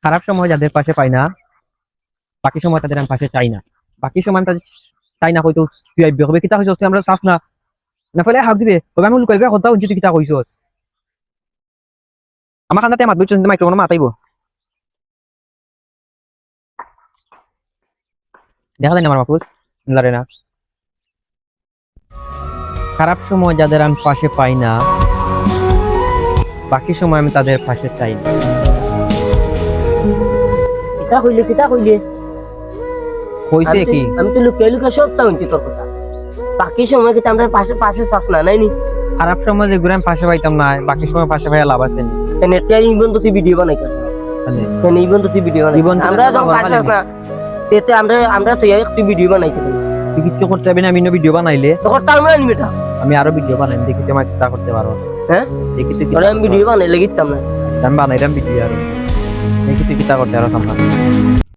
খারাপ সময় যাদের পাশে পাই না, বাকি সময় তাদের আমি পাশে চাই না। বাকি সময় আমি তাদের চাই না, হয়তো তুই আইবি হবে কিতা হইছস, তুই আমরা চাস না, না ফেলে হাত দিবে তবে আমি লুকাই গিয়ে কথা হইছি তুই কিতা কইছস। আমার খান্দাতে মাত বুঝছস, মাইক্রোফোন মাতাইব, দেখা যায় না আমার মাপুস লারে না। খারাপ সময় যাদের আমি পাশে পাই না, বাকি সময় আমি তাদের পাশে চাই না। কিতা কইলে হইছে কি আমি তো লুকিয়ে লুকিয়ে সত্য হইছি তোর কথা। বাকি সময় কিন্তু আমরা পাশে পাশে চাস না নাইনি। খারাপ সময় যেগুলো আমি পাশে পাইতাম না, বাকি সময় পাশে পাইয়া লাভ আছে নি? নেটে ইভেন তো তুই ভিডিও বানাই কেন? তাহলে ইভেন তো তুই ভিডিও বানাই, জীবন তো আমরা একটা যখন ভালো পাশে লাগে। না তেতে আমরা তুই তুই ভিডিও বানাই কেন? তুই কিচ্ছু করতে পারবি না, আমি ভিডিও বানাইলে তখন তার মানে নিবে এটা। আমি আরো ভিডিও বানাই, দেখি তুই আমাকে চিন্তা করতে পারো। হ্যাঁ দেখি তুই তোরা আমি ভিডিও বানাই লাগিতাম না। আমি বানাইলাম ভিডিও, আরো দেখি তুই চিন্তা করতে পারো সামনে।